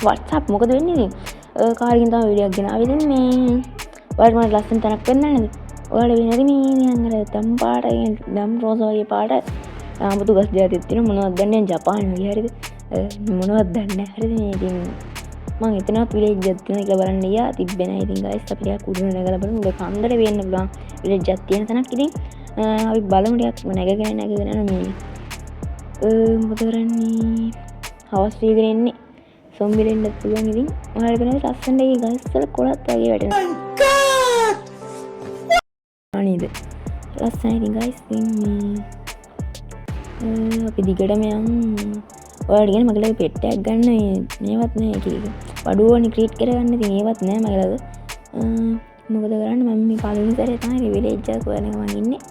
WhatsApp මොකද වෙන්නේ ඉතින් කාර්යකින් තමයි වීඩියෝ එකක් ගෙනාවේ ඉතින් මේ ඔයාලට මට ලස්සන තැනක් වෙන්න නේද ඔයාලට වෙන්නේ මේ නිකන් අර දම් පාට දම් රෝස වගේ පාට ආමුතු ගස් ජාතියක් තියෙන මොනවද දන්නේ ජපාන් වගේ හරිද මොනවද දන්නේ නැහැ හරිද මේ ඉතින් මම හිතනවා විලේජ් එකක් තියෙන කියලා බලන්න ගියා තිබ්බේ නැහැ ඉතින් guys අපි ටිකක් උඩට නැගලා බලමු උඩ කන්දට වෙන්න පුළුවන් විලේජ් එකක් තියෙන තැනක් ඉතින් අපි බලමු ටිකක් නැගගෙන යන මේ මොකද කරන්නේ හවස් වීගෙන ඉන්නේ සොම්බි දෙන්න පුළුවන් ඉතින් ඔයාලට වෙනද ලස්සනට ඒ ගස් වල කොළත් වගේ වැටෙනවා අනේද ලස්සනයි ඉතින් guys ඉතින් අපි දිගටම යමු ඔයාලට කියන මගේ ළඟ පෙට් එකක් ගන්න මේවත් නැහැ කීක වඩුවනේ ක්‍රියේට් කරගන්න ඉතින් ඒවත් නැහැ මගේ ළඟ මොකද කරන්නේ මම මේ පළවෙනි සැරේ තමයි විලේජ් එක හොයන්න මම ඉන්නේ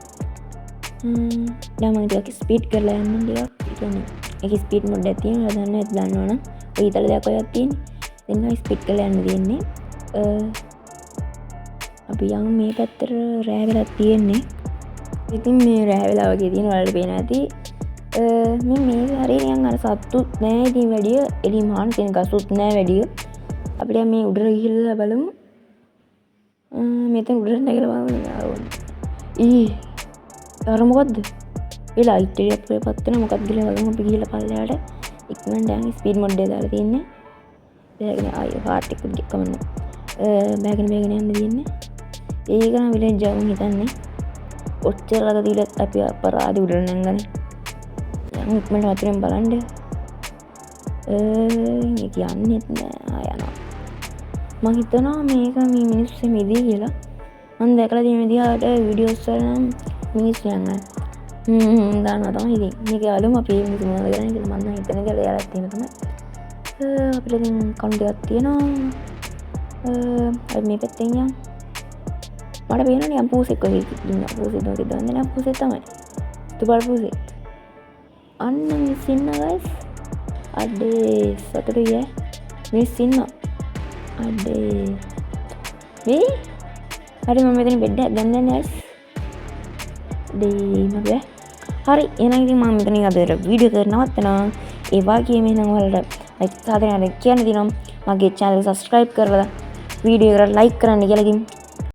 දැන් මම ටිකක් ස්පීඩ් කරලා යන්න ටිකක් ඒ කියන්නේ ඒක ස්පීඩ් මොඩ් එකක් තියෙනවා දන්නවනම් ඔය ඊතල දෙයක් ඔයක් තියෙන්නේ එන්න ස්පීඩ් කරලා යන්න තියෙන්නේ අපි යමු මේ පැත්තට රෑ වෙලා තියෙන්නේ ඉතින් මේ රෑ වෙලා වගේ තියෙන ඔයාලට පේන ඇති මේ හරිය නිකන් අර සත්තුත් නෑ ඉතින් වැඩිය එලි මහාන තියෙන ගසුත් නෑ වැඩිය අපිට මේ උඩට ගිහිල්ලා බලමු මෙතන උඩට නැගලා බලමු අර මොකද්ද ඒ ලයිට් එක අපේ පත්තන මොකක්ද කියලා බලමු අපි ගිහිල්ලා පල්ලෙහාට ඉක්මනට යන්න ස්පීඩ් මොඩ් එක දාලා තියෙන්නේ බෑගෙන ආයෙ හાર્ට් එක කමන්න බෑගෙන යන්න තියෙන්නේ ඒක නම් විලේජ් එක මම හිතන්නේ ඔච්චර ළඟ දීලා අපි අපරාධ උඩට නැංගනේ යමු ඉක්මනට වතුරෙන් බලන්න ඒක යන්නෙත් නෑ යනවා මම හිතනවා මේක මේ මිනිස්සු මෙදී කියලා මම දැකලා තියෙන විදිහට වීඩියෝස් වල නම් මිනිස්සු යනවා දානවා තමයි ඉතින් මේක යාළුවෝ අපි මේක මොනවද කරන්නේ කියලා මම හිතන කියලා එයාලත් තියෙන තමයි අපිට දැන් කවුන්ට් එකක් තියෙනවා අපි මේ පැත්තෙන් යමු මට පේනවා නිකන් පූසෙක් වගේ ඉන්නවා පූසෙක් වගේ දන්නේ නැහැ පූසෙක් තමයි තුබල් පූසෙක් අන්න මිස් ඉන්න guys අඩේ සතුටුයි මිස් ඉන්න අඩේ මේ හරි මම මෙතන බෙඩ් එකක් ගන්න යන්නේ guys දෙයි මගේ හරි එහෙනම් ඉතින් මම මෙතනින් අද වීඩියෝ එක නවත්තනවා ඒ වගේම එහෙනම් ඔයාලට ලයික් සාදරයෙන් කියන්න දිනම් මගේ channel එක subscribe කරලා වීඩියෝ එකට like කරන්න කියලා ඉතින්